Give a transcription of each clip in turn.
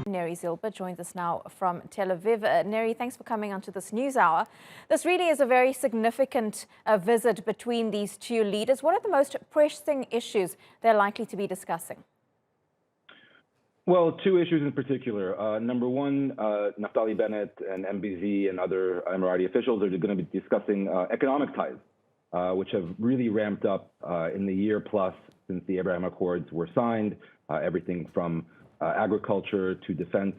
Neri Zilber joins us now from Tel Aviv. Neri, thanks for coming onto this news hour. This really is a very significant visit between these two leaders. What are the most pressing issues they're likely to be discussing? Well, two issues in particular. Number one, Naftali Bennett and MBZ and other Emirati officials are going to be discussing economic ties, which have really ramped up in the year plus since the Abraham Accords were signed. Everything from agriculture to defense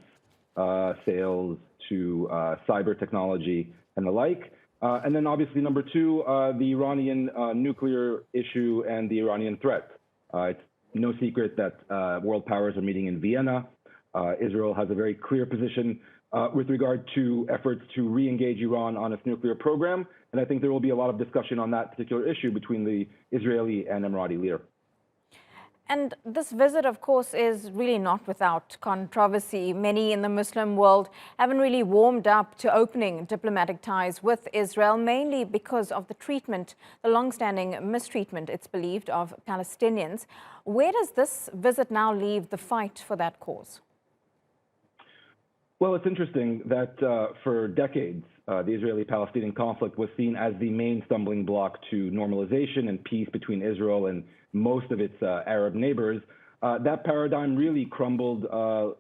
sales to cyber technology and the like. And then obviously number two, the Iranian nuclear issue and the Iranian threat. It's no secret that world powers are meeting in Vienna. Israel has a very clear position with regard to efforts to re-engage Iran on its nuclear program. And I think there will be a lot of discussion on that particular issue between the Israeli and Emirati leader. And this visit, of course, is really not without controversy. Many in the Muslim world haven't really warmed up to opening diplomatic ties with Israel, mainly because of the treatment, the long-standing mistreatment, it's believed, of Palestinians. Where does this visit now leave the fight for that cause? Well, it's interesting that for decades, the Israeli-Palestinian conflict was seen as the main stumbling block to normalization and peace between Israel and most of its Arab neighbors. That paradigm really crumbled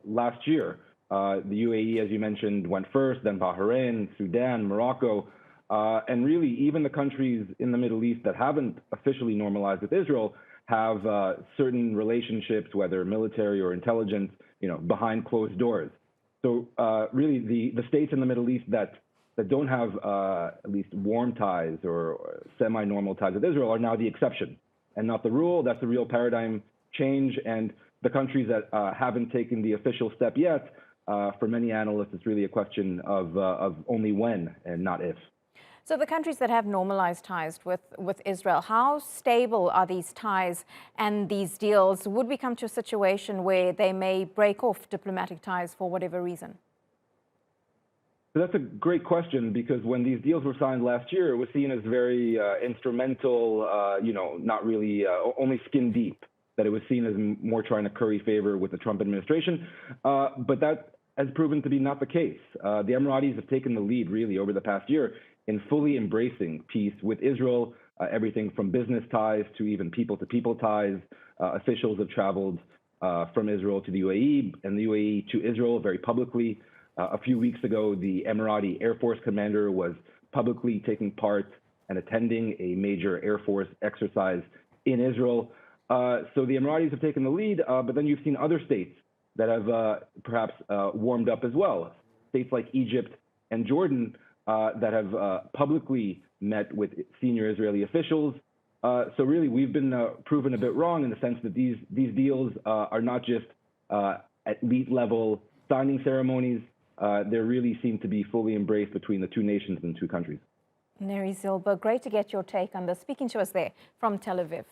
last year. The UAE, as you mentioned, went first, then Bahrain, Sudan, Morocco, and really even the countries in the Middle East that haven't officially normalized with Israel have certain relationships, whether military or intelligence, behind closed doors. So really the states in the Middle East that don't have at least warm ties or semi-normal ties with Israel are now the exception and not the rule. That's a real paradigm change. And the countries that haven't taken the official step yet, for many analysts, it's really a question of only when and not if. So the countries that have normalized ties with Israel, how stable are these ties and these deals? Would we come to a situation where they may break off diplomatic ties for whatever reason? So that's a great question, because when these deals were signed last year, it was seen as very instrumental, not really only skin deep, that it was seen as more trying to curry favor with the Trump administration. But that has proven to be not the case. The Emiratis have taken the lead really over the past year in fully embracing peace with Israel, everything from business ties to even people-to-people ties. Officials have traveled from Israel to the UAE and the UAE to Israel very publicly. A few weeks ago, the Emirati Air Force commander was publicly taking part and attending a major Air Force exercise in Israel. So the Emiratis have taken the lead, but then you've seen other states that have perhaps warmed up as well. States like Egypt and Jordan that have publicly met with senior Israeli officials. So really, we've been proven a bit wrong in the sense that these deals are not just at elite level signing ceremonies. They really seem to be fully embraced between the two nations and two countries. Neri Zilber, great to get your take on this. Speaking to us there from Tel Aviv.